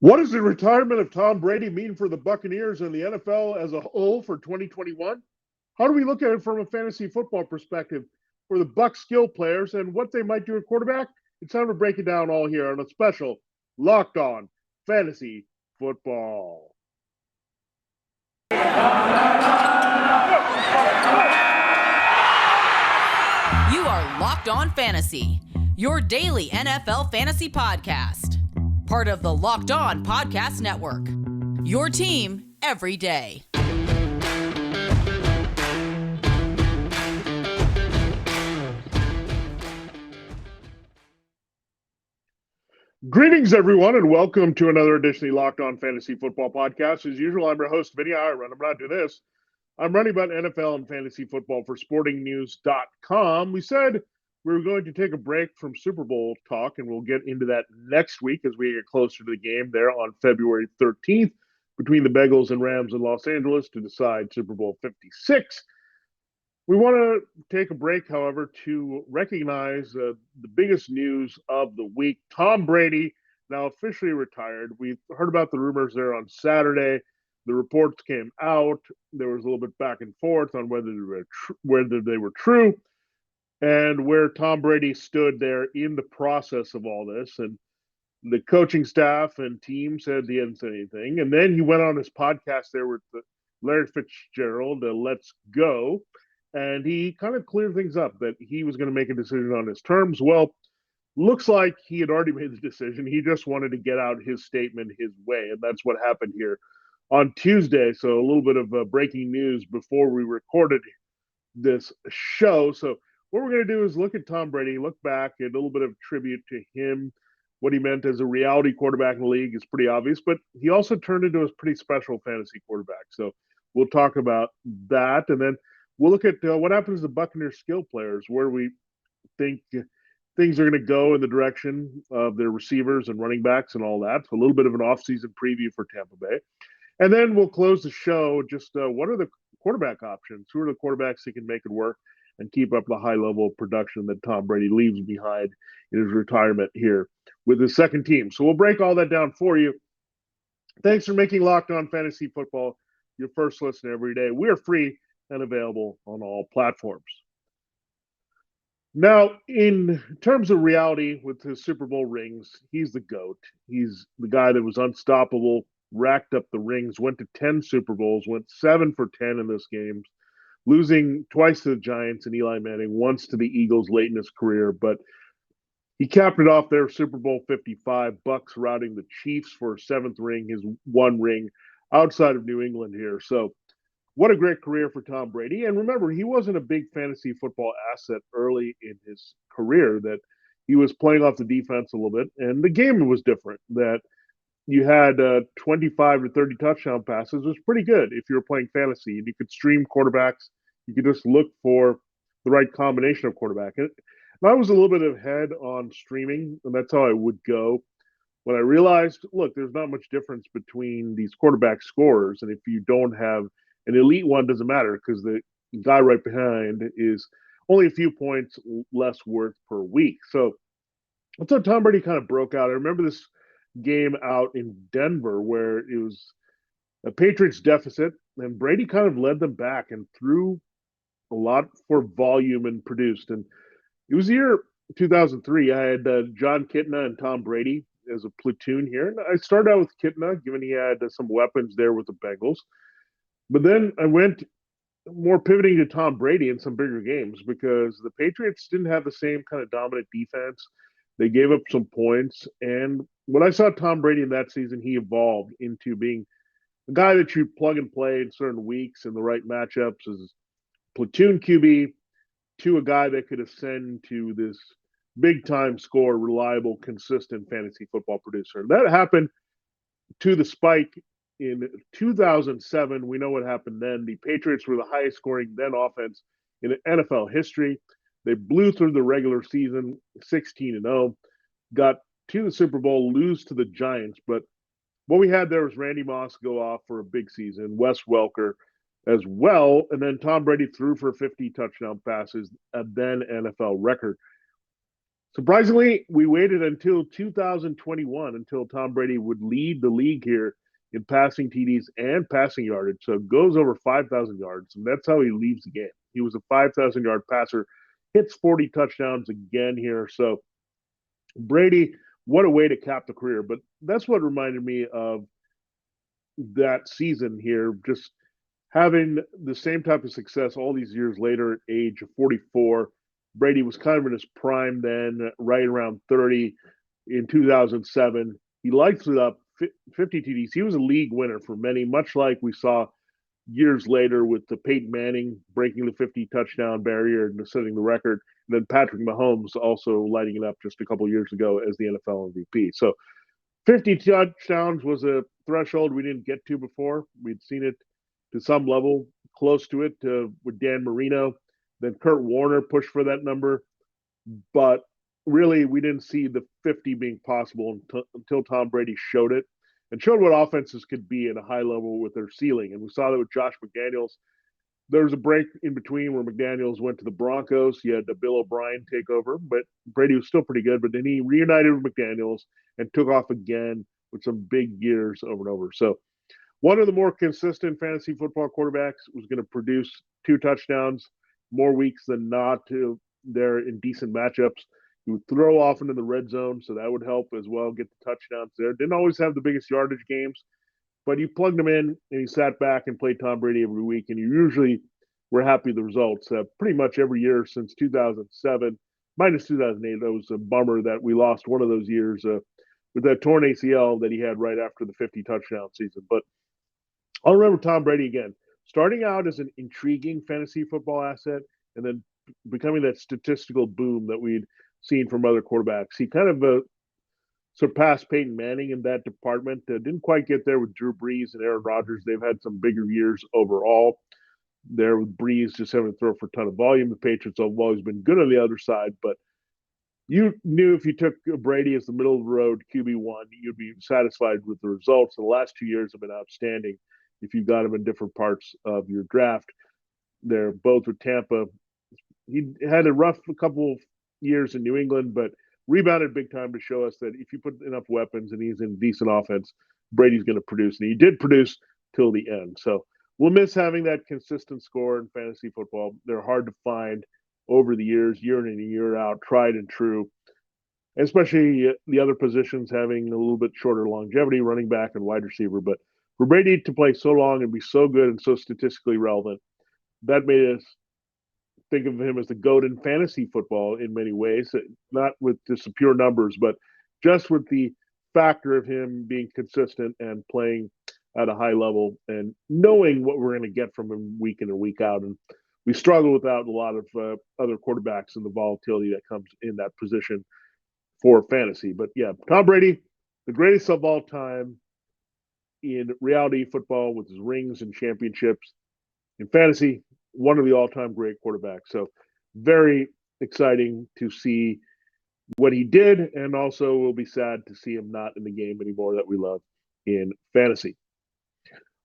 What does the retirement of Tom Brady mean for the Buccaneers and the NFL as a whole for 2021? How do we look at it from a fantasy football perspective for the Buck skill players and what they might do at quarterback? It's time to break it down all here on a special Locked On Fantasy Football. You are Locked On Fantasy, your daily NFL fantasy podcast. Part of the Locked On Podcast Network, your team every day. Greetings, everyone, and welcome to another edition of the Locked On Fantasy Football Podcast. As usual, I'm your host, Vinnie Iyer, and I'm not doing this. I'm running about NFL and fantasy football for sportingnews.com. We said we were going to take a break from Super Bowl talk, and we'll get into that next week as we get closer to the game there on February 13th between the Bengals and Rams in Los Angeles to decide Super Bowl 56. We want to take a break, however, to recognize the biggest news of the week. Tom Brady, now officially retired. We heard about the rumors there on Saturday. The reports came out. There was a little bit back and forth on whether they were true and where Tom Brady stood there in the process of all this. And the coaching staff and team said he hadn't said anything. And then he went on his podcast there with Larry Fitzgerald, Let's Go. And he kind of cleared things up that he was going to make a decision on his terms. Well, looks like he had already made the decision. He just wanted to get out his statement his way. And that's what happened here on Tuesday. So a little bit of breaking news before we recorded this show. So what we're going to do is look at Tom Brady, look back, and a little bit of tribute to him. What he meant as a reality quarterback in the league is pretty obvious, but he also turned into a pretty special fantasy quarterback. So we'll talk about that. And then we'll look at what happens to the Buccaneers skill players, where we think things are going to go in the direction of their receivers and running backs and all that. So a little bit of an offseason preview for Tampa Bay. And then we'll close the show just what are the quarterback options? Who are the quarterbacks that can make it work and keep up the high level of production that Tom Brady leaves behind in his retirement here with his second team. So we'll break all that down for you. Thanks for making Locked On Fantasy Football your first listen every day. We are free and available on all platforms. Now, in terms of reality with his Super Bowl rings, he's the GOAT. He's the guy that was unstoppable, racked up the rings, went to 10 Super Bowls, went 7 for 10 in those games, losing twice to the Giants and Eli Manning, once to the Eagles late in his career. But he capped it off there, Super Bowl 55, Bucs routing the Chiefs for a 7th ring, his one ring outside of New England here. So what a great career for Tom Brady. And remember, he wasn't a big fantasy football asset early in his career, that he was playing off the defense a little bit. And the game was different, that you had 25 to 30 touchdown passes was pretty good if you were playing fantasy. And you could stream quarterbacks. You could just look for the right combination of quarterback. And I was a little bit ahead on streaming, and that's how I would go. When I realized, look, there's not much difference between these quarterback scorers. And if you don't have an elite one, doesn't matter because the guy right behind is only a few points less worth per week. So that's how Tom Brady kind of broke out. I remember this game out in Denver where it was a Patriots deficit, and Brady kind of led them back and threw a lot for volume and produced. And it was the year 2003. I had John Kitna and Tom Brady as a platoon here. And I started out with Kitna, given he had some weapons there with the Bengals. But then I went more pivoting to Tom Brady in some bigger games because the Patriots didn't have the same kind of dominant defense. They gave up some points. And when I saw Tom Brady in that season, he evolved into being a guy that you plug and play in certain weeks in the right matchups as platoon QB to a guy that could ascend to this big-time score, reliable, consistent fantasy football producer. And that happened to the spike in 2007. We know what happened then. The Patriots were the highest scoring then offense in NFL history. They blew through the regular season 16-0, got to the Super Bowl, lose to the Giants. But what we had there was Randy Moss go off for a big season, Wes Welker as well, and then Tom Brady threw for 50 touchdown passes, a then NFL record. Surprisingly, we waited until 2021 until Tom Brady would lead the league here in passing TDs and passing yardage. So goes over 5,000 yards, and that's how he leaves the game. He was a 5,000-yard passer, hits 40 touchdowns again here. So Brady, what a way to cap the career. But that's what reminded me of that season here, just having the same type of success all these years later at age of 44. Brady was kind of in his prime then, right around 30 in 2007. He lights it up, 50 TDs. He was a league winner for many, much like we saw years later with the Peyton Manning breaking the 50 touchdown barrier and setting the record. And then Patrick Mahomes also lighting it up just a couple years ago as the NFL MVP. So 50 touchdowns was a threshold we didn't get to before. We'd seen it to some level, close to it with Dan Marino. Then Kurt Warner pushed for that number. But really, we didn't see the 50 being possible until Tom Brady showed it and showed what offenses could be at a high level with their ceiling. And we saw that with Josh McDaniels. There was a break in between where McDaniels went to the Broncos. He had Bill O'Brien take over, but Brady was still pretty good. But then he reunited with McDaniels and took off again with some big years over and over. So one of the more consistent fantasy football quarterbacks was going to produce 2 touchdowns more weeks than not to there in decent matchups. He would throw off into the red zone, so that would help as well, get the touchdowns there. Didn't always have the biggest yardage games, but you plugged him in and he sat back and played Tom Brady every week, and you usually were happy with the results. Pretty much every year since 2007, minus 2008, that was a bummer that we lost one of those years with that torn ACL that he had right after the 50 touchdown season. But I'll remember Tom Brady again, starting out as an intriguing fantasy football asset and then becoming that statistical boom that we'd seen from other quarterbacks. He kind of surpassed Peyton Manning in that department. Didn't quite get there with Drew Brees and Aaron Rodgers. They've had some bigger years overall. There with Brees just having to throw for a ton of volume. The Patriots have always been good on the other side, but you knew if you took Brady as the middle of the road QB1, you'd be satisfied with the results. The last 2 years have been outstanding if you got him in different parts of your draft. They're both with Tampa. He had a rough couple of years in New England, but rebounded big time to show us that if you put enough weapons and he's in decent offense, Brady's going to produce. And he did produce till the end. So we'll miss having that consistent score in fantasy football. They're hard to find over the years, year in and year out, tried and true, especially the other positions having a little bit shorter longevity, running back and wide receiver. But for Brady to play so long and be so good and so statistically relevant, that made us think of him as the GOAT in fantasy football in many ways, not with just the pure numbers, but just with the factor of him being consistent and playing at a high level and knowing what we're going to get from him week in and week out. And we struggle without a lot of other quarterbacks and the volatility that comes in that position for fantasy. But yeah, Tom Brady, the greatest of all time in reality football with his rings and championships. In fantasy, one of the all-time great quarterbacks. So very exciting to see what he did, and also we'll be sad to see him not in the game anymore that we love in fantasy.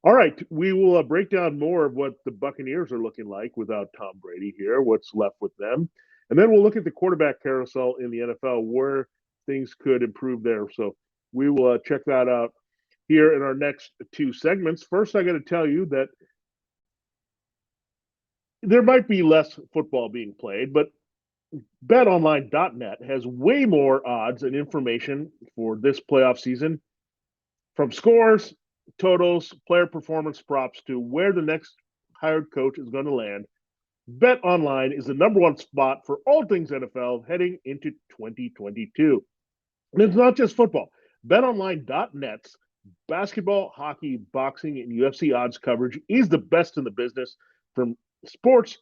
All right, we will break down more of what the Buccaneers are looking like without Tom Brady here, what's left with them. And then we'll look at the quarterback carousel in the NFL, where things could improve there. So we will check that out here in our next 2 segments. First, I got to tell you that there might be less football being played, but betonline.net has way more odds and information for this playoff season, from scores, totals, player performance props to where the next hired coach is going to land. BetOnline is the number 1 spot for all things NFL heading into 2022. And it's not just football. BetOnline.net's basketball, hockey, boxing, and UFC odds coverage is the best in the business, from sports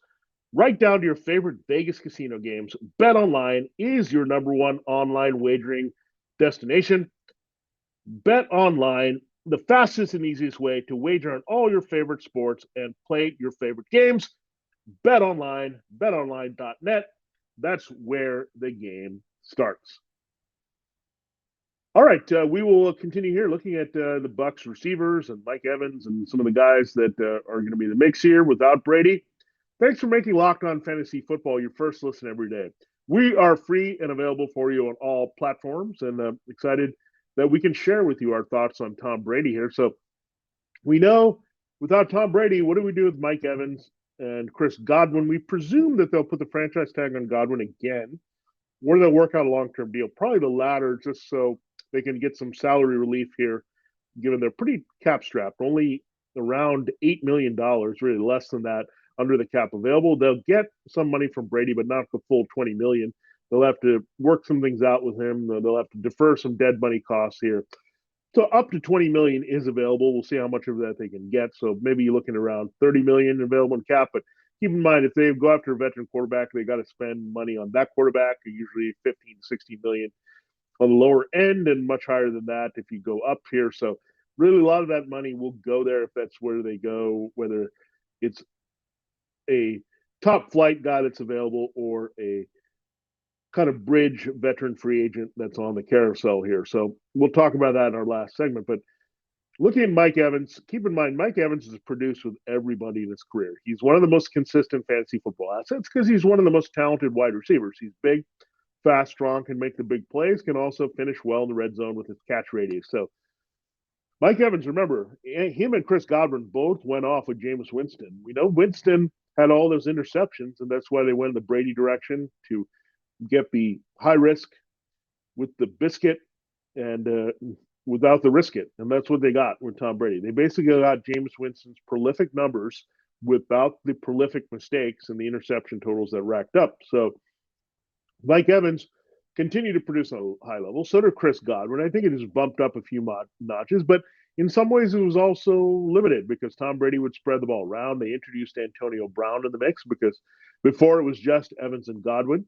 right down to your favorite Vegas casino games. BetOnline is your number 1 online wagering destination. BetOnline, the fastest and easiest way to wager on all your favorite sports and play your favorite games. BetOnline, betonline.net. That's where the game starts. All right, we will continue here looking at the Bucs receivers and Mike Evans and some of the guys that are going to be in the mix here without Brady. Thanks for making Locked On Fantasy Football your first listen every day. We are free and available for you on all platforms, and excited that we can share with you our thoughts on Tom Brady here. So we know without Tom Brady, what do we do with Mike Evans and Chris Godwin? We presume that they'll put the franchise tag on Godwin again, or they'll work out a long-term deal. Probably the latter, just so they can get some salary relief here, given they're pretty cap strapped, only around $8 million, really less than that under the cap available. They'll get some money from Brady, but not the full 20 million. They'll have to work some things out with him. They'll have to defer some dead money costs here. So up to 20 million is available. We'll see how much of that they can get. So maybe you're looking around 30 million available in cap, but keep in mind if they go after a veteran quarterback, they got to spend money on that quarterback, usually 15 to 16 million on the lower end and much higher than that if you go up here. So really a lot of that money will go there if that's where they go, whether it's a top flight guy that's available or a kind of bridge veteran free agent that's on the carousel here. So we'll talk about that in our last segment. But looking at Mike Evans, keep in mind Mike Evans has produced with everybody in his career. He's one of the most consistent fantasy football assets because he's one of the most talented wide receivers. He's big, fast, strong, can make the big plays, can also finish well in the red zone with his catch radius. So Mike Evans, remember, him and Chris Godwin both went off with Jameis Winston. We know Winston had all those interceptions, and that's why they went in the Brady direction to get the high risk with the biscuit and without the risk it. And that's what they got with Tom Brady. They basically got Jameis Winston's prolific numbers without the prolific mistakes and the interception totals that racked up. So Mike Evans continued to produce on a high level. So did Chris Godwin. I think it has bumped up a few notches, but in some ways it was also limited because Tom Brady would spread the ball around. They introduced Antonio Brown in the mix because before it was just Evans and Godwin.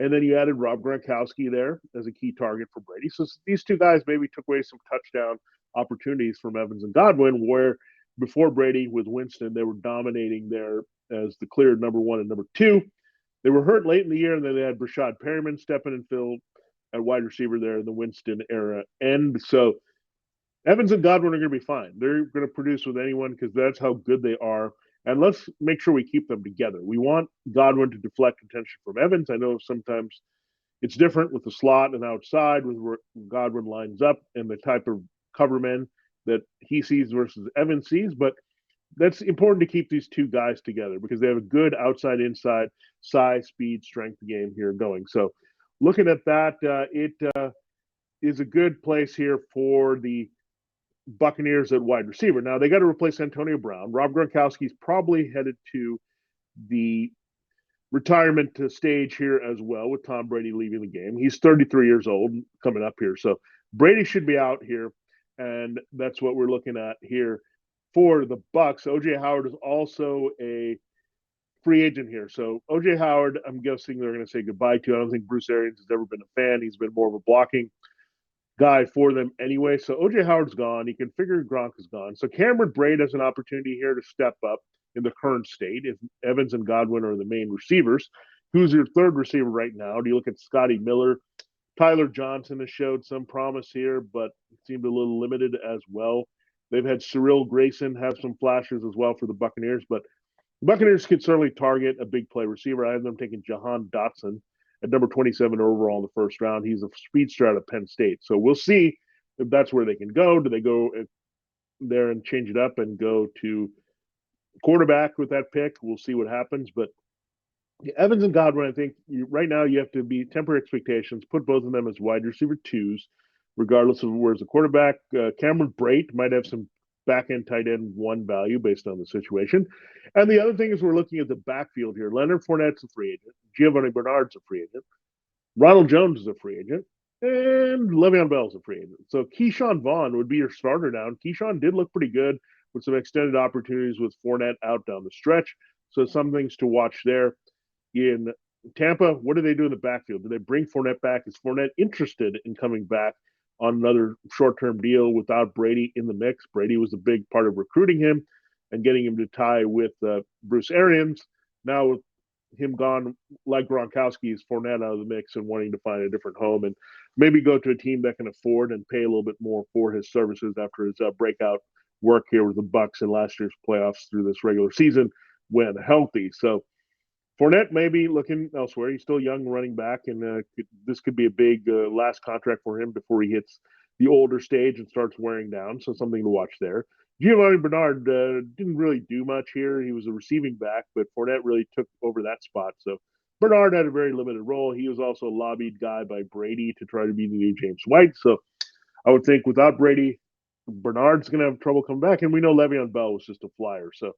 And then you added Rob Gronkowski there as a key target for Brady. So these two guys maybe took away some touchdown opportunities from Evans and Godwin, where before Brady with Winston, they were dominating there as the clear number one and number two. They were hurt late in the year, and then they had Brashad Perriman step in and fill at wide receiver there in the Winston era. And so Evans and Godwin are going to be fine. They're going to produce with anyone because that's how good they are. And let's make sure we keep them together. We want Godwin to deflect attention from Evans. I know sometimes it's different with the slot and outside with where Godwin lines up and the type of cover men that he sees versus Evans sees, but that's important to keep these two guys together because they have a good outside inside size, speed, strength game here going. So looking at that, it is a good place here for the Buccaneers at wide receiver. Now they got to replace Antonio Brown. Rob Gronkowski's probably headed to the retirement stage here as well with Tom Brady leaving the game. He's 33 years old coming up here. So Brady should be out here. And that's what we're looking at here for the Bucs. OJ Howard is also a free agent here. So OJ Howard, I'm guessing they're going to say goodbye to. I don't think Bruce Arians has ever been a fan. He's been more of a blocking guy for them anyway. So OJ Howard's gone. You can figure Gronk is gone. So Cameron Brate has an opportunity here to step up in the current state. If Evans and Godwin are the main receivers, who's your third receiver right now? Do you look at Scotty Miller? Tyler Johnson has showed some promise here, but it seemed a little limited as well. They've had Cyril Grayson have some flashes as well for the Buccaneers, but the Buccaneers could certainly target a big play receiver. I have them taking Jahan Dotson at number 27 overall in the first round. He's a speedster out of Penn State. So we'll see if that's where they can go. Do they go there and change it up and go to quarterback with that pick? We'll see what happens. But Evans and Godwin, I think right now you have to be temper expectations, put both of them as wide receiver twos, regardless of where's the quarterback. Cameron Brate might have some back end tight end one value based on the situation. And the other thing is we're looking at the backfield here. Leonard Fournette's a free agent. Giovanni Bernard's a free agent. Ronald Jones is a free agent. And Le'Veon Bell's a free agent. So Keyshawn Vaughn would be your starter now. And Keyshawn did look pretty good with some extended opportunities with Fournette out down the stretch. So some things to watch there. In Tampa, what do they do in the backfield? Do they bring Fournette back? Is Fournette interested in coming back on another short-term deal without Brady in the mix? Brady was a big part of recruiting him and getting him to tie with Bruce Arians. Now with him gone, like Gronkowski, is Fournette out of the mix and wanting to find a different home and maybe go to a team that can afford and pay a little bit more for his services after his breakout work here with the Bucs in last year's playoffs through this regular season when healthy. So Fournette may be looking elsewhere. He's still a young running back, and this could be a big last contract for him before he hits the older stage and starts wearing down. So something to watch there. Giovanni Bernard didn't really do much here. He was a receiving back, but Fournette really took over that spot. So Bernard had a very limited role. He was also a lobbied guy by Brady to try to be the new James White. So I would think without Brady, Bernard's going to have trouble coming back. And we know Le'Veon Bell was just a flyer. So,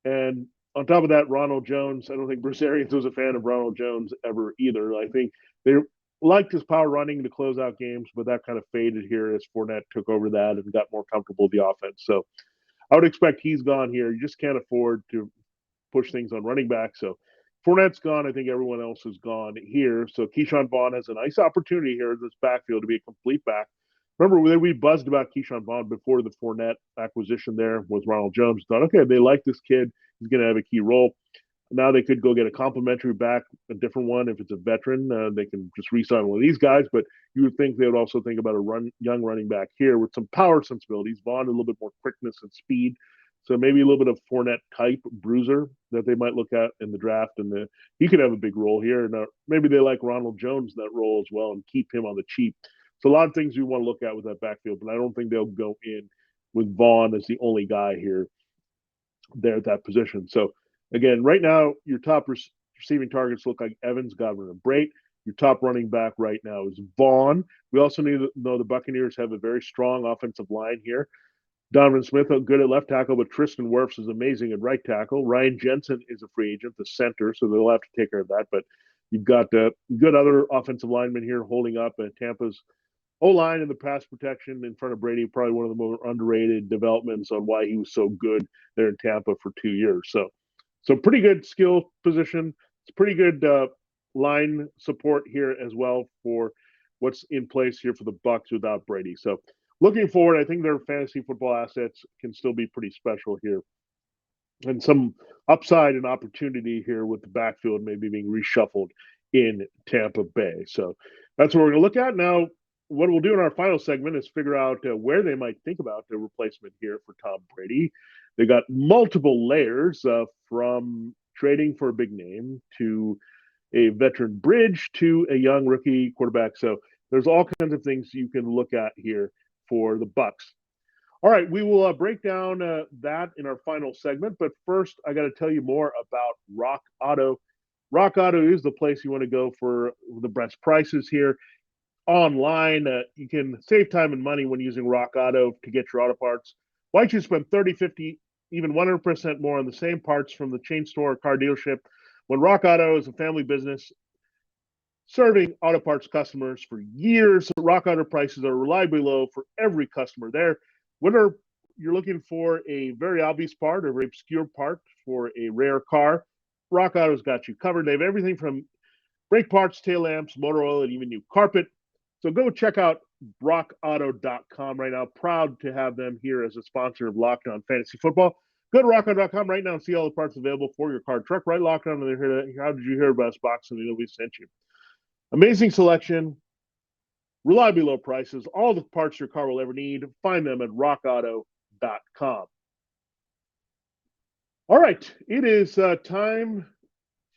and on top of that, Ronald Jones, I don't think Bruce Arians was a fan of Ronald Jones ever either. I think they liked his power running to close out games, but that kind of faded here as Fournette took over that and got more comfortable with the offense. So I would expect he's gone here. You just can't afford to push things on running back. So Fournette's gone. I think everyone else is gone here. So Keyshawn Vaughn has a nice opportunity here in this backfield to be a complete back. Remember, we buzzed about Keyshawn Vaughn before the Fournette acquisition there with Ronald Jones. Thought, okay, they like this kid. He's going to have a key role. Now they could go get a complimentary back, a different one. If it's a veteran, they can just re-sign one of these guys. But you would think they would also think about a young running back here with some power sensibilities. Vaughn, a little bit more quickness and speed. So maybe a little bit of Fournette type bruiser that they might look at in the draft. And he could have a big role here. Now, maybe they like Ronald Jones in that role as well and keep him on the cheap. So a lot of things we want to look at with that backfield, but I don't think they'll go in with Vaughn as the only guy here there at that position. So again, right now, your top receiving targets look like Evans, Godwin, and Brate. Your top running back right now is Vaughn. We also need to know the Buccaneers have a very strong offensive line here. Donovan Smith, good at left tackle, but Tristan Wirfs is amazing at right tackle. Ryan Jensen is a free agent, the center, so they'll have to take care of that. But you've got good other offensive linemen here holding up. Tampa's O-line and the pass protection in front of Brady, probably one of the more underrated developments on why he was so good there in Tampa for 2 years. So pretty good skill position. It's pretty good line support here as well for what's in place here for the Bucs without Brady. So looking forward, I think their fantasy football assets can still be pretty special here. And some upside and opportunity here with the backfield maybe being reshuffled in Tampa Bay. So that's what we're going to look at. Now, what we'll do in our final segment is figure out where they might think about the replacement here for Tom Brady. They got multiple layers from trading for a big name to a veteran bridge to a young rookie quarterback. So there's all kinds of things you can look at here for the Bucs. All right, we will break down that in our final segment. But first, I got to tell you more about Rock Auto. Rock Auto is the place you want to go for the best prices here. Online, you can save time and money when using Rock Auto to get your auto parts. Why don't you spend 30, 50, even 100% more on the same parts from the chain store or car dealership when Rock Auto is a family business serving auto parts customers for years? Rock Auto prices are reliably low for every customer there. Whether you're looking for a very obvious part or a very obscure part for a rare car, Rock Auto's got you covered. They have everything from brake parts, tail lamps, motor oil, and even new carpet. So go check out rockauto.com right now. Proud to have them here as a sponsor of Locked On Fantasy Football. Go to rockauto.com right now and see all the parts available for your car, truck. Right, Locked On. How did you hear about us box? And we sent you. Amazing selection, reliably low prices, all the parts your car will ever need. Find them at rockauto.com. All right, it is time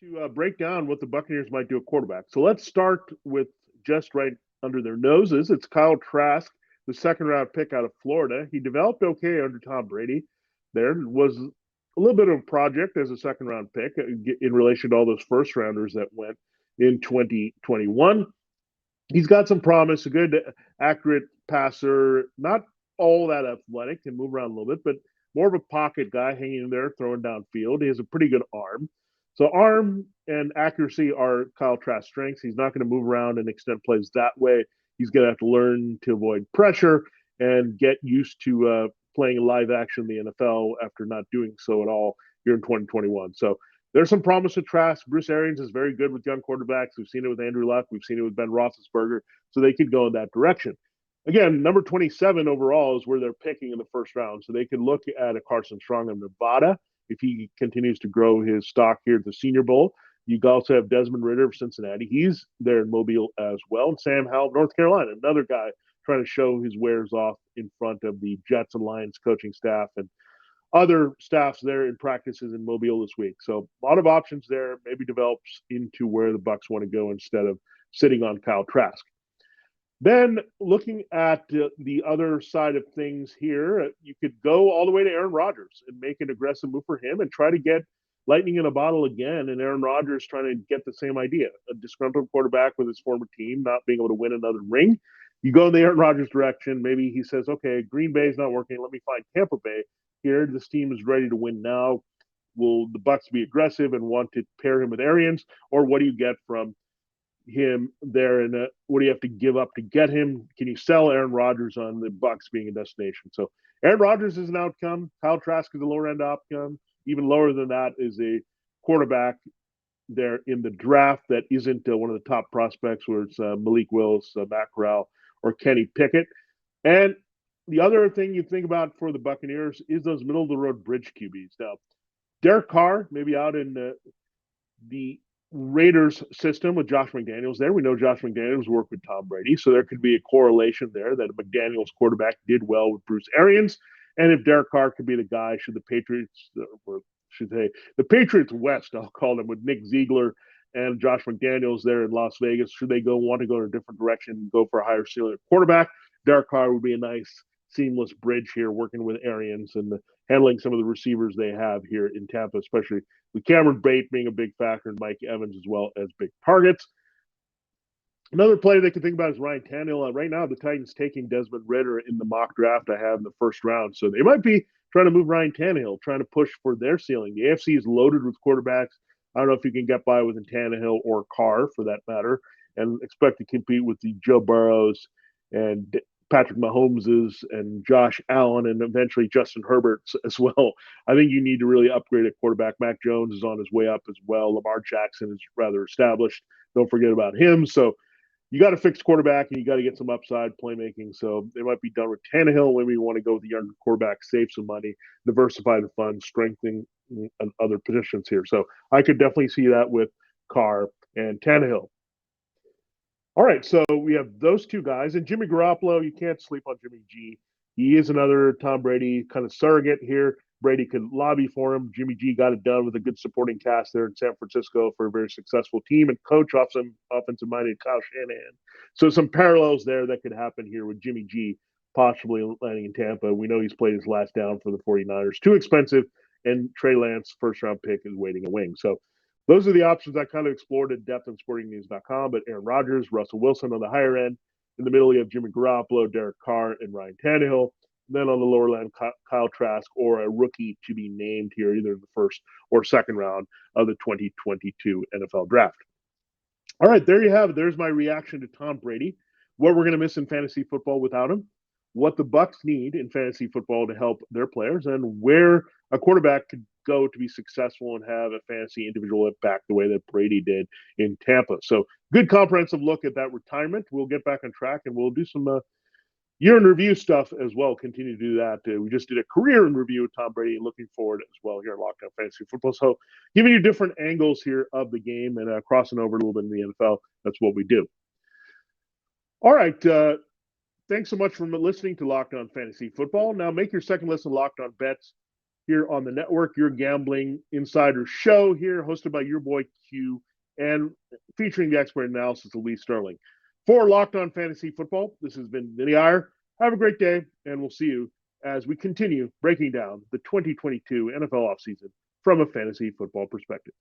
to break down what the Buccaneers might do at quarterback. So let's start with just right under their noses. It's Kyle Trask, the second-round pick out of Florida. He developed okay under Tom Brady. There was a little bit of a project as a second-round pick in relation to all those first-rounders that went in 2021. He's got some promise, a good, accurate passer, not all that athletic, can move around a little bit, but more of a pocket guy hanging in there, throwing downfield. He has a pretty good arm. So arm and accuracy are Kyle Trask's strengths. He's not going to move around and extend plays that way. He's going to have to learn to avoid pressure and get used to playing live action in the NFL after not doing so at all here in 2021. So there's some promise with Trask. Bruce Arians is very good with young quarterbacks. We've seen it with Andrew Luck. We've seen it with Ben Roethlisberger. So they could go in that direction. Again, number 27 overall is where they're picking in the first round. So they could look at a Carson Strong of Nevada if he continues to grow his stock here at the Senior Bowl. You also have Desmond Ridder of Cincinnati. He's there in Mobile as well. And Sam Howell of North Carolina, another guy trying to show his wares off in front of the Jets and Lions coaching staff. And other staffs there in practices in Mobile this week. So a lot of options there. Maybe develops into where the Bucs want to go instead of sitting on Kyle Trask. Then looking at the other side of things here, you could go all the way to Aaron Rodgers and make an aggressive move for him and try to get lightning in a bottle again. And Aaron Rodgers trying to get the same idea, a disgruntled quarterback with his former team not being able to win another ring. You go in the Aaron Rodgers direction. Maybe he says, okay, Green Bay is not working. Let me find Tampa Bay here. This team is ready to win now. Will the Bucs be aggressive and want to pair him with Arians, or what do you get from him there, and what do you have to give up to get him? Can you sell Aaron Rodgers on the Bucs being a destination? So Aaron Rodgers is an outcome. Kyle Trask is a lower end outcome. Even lower than that is a quarterback there in the draft that isn't one of the top prospects, where it's Malik Willis, Matt Corral, or Kenny Pickett. And the other thing you think about for the Buccaneers is those middle of the road bridge QBs. Now, Derek Carr maybe out in the Raiders system with Josh McDaniels there. We know Josh McDaniels worked with Tom Brady, so there could be a correlation there that McDaniels quarterback did well with Bruce Arians. And if Derek Carr could be the guy, should the Patriots, or should they, the Patriots West, I'll call them, with Nick Ziegler and Josh McDaniels there in Las Vegas, should they want to go in a different direction and go for a higher ceiling quarterback, Derek Carr would be a nice seamless bridge here, working with Arians and handling some of the receivers they have here in Tampa, especially with Cameron Brate being a big factor and Mike Evans as well as big targets. Another player they can think about is Ryan Tannehill. Right now, the Titans taking Desmond Ridder in the mock draft I have in the first round. So they might be trying to move Ryan Tannehill, trying to push for their ceiling. The AFC is loaded with quarterbacks. I don't know if you can get by with Tannehill or Carr, for that matter, and expect to compete with the Joe Burrows and Patrick Mahomeses and Josh Allen and eventually Justin Herbert as well. I think you need to really upgrade at quarterback. Mac Jones is on his way up as well. Lamar Jackson is rather established. Don't forget about him. So you got to fix quarterback and you got to get some upside playmaking. So they might be done with Tannehill. Maybe you want to go with the younger quarterback, save some money, diversify the funds, strengthen other positions here. So I could definitely see that with Carr and Tannehill. All right, so we have those two guys. And Jimmy Garoppolo, you can't sleep on Jimmy G. He is another Tom Brady kind of surrogate here. Brady could lobby for him. Jimmy G got it done with a good supporting cast there in San Francisco for a very successful team and coach off some offensive-minded Kyle Shanahan. So some parallels there that could happen here with Jimmy G possibly landing in Tampa. We know he's played his last down for the 49ers. Too expensive, and Trey Lance, first-round pick, is waiting a wing. So those are the options I kind of explored at depth on sportingnews.com. But Aaron Rodgers, Russell Wilson on the higher end. In the middle, you have Jimmy Garoppolo, Derek Carr, and Ryan Tannehill. Then on the lower end, Kyle Trask, or a rookie to be named here, either in the first or second round of the 2022 NFL Draft. All right, there you have it. There's my reaction to Tom Brady, what we're going to miss in fantasy football without him, what the Bucs need in fantasy football to help their players, and where a quarterback could go to be successful and have a fantasy individual impact the way that Brady did in Tampa. So good comprehensive look at that retirement. We'll get back on track and we'll do some year in review stuff as well. Continue to do that. We just did a career in review with Tom Brady and looking forward as well here in Lockdown Fantasy Football. So giving you different angles here of the game and crossing over a little bit in the NFL. That's what we do. All right. Thanks so much for listening to Locked On Fantasy Football. Now make your second listen Locked On Bets here on the network, your gambling insider show here, hosted by your boy Q and featuring the expert analysis of Lee Sterling. For Locked On Fantasy Football, this has been Vinnie Iyer. Have a great day, and we'll see you as we continue breaking down the 2022 NFL offseason from a fantasy football perspective.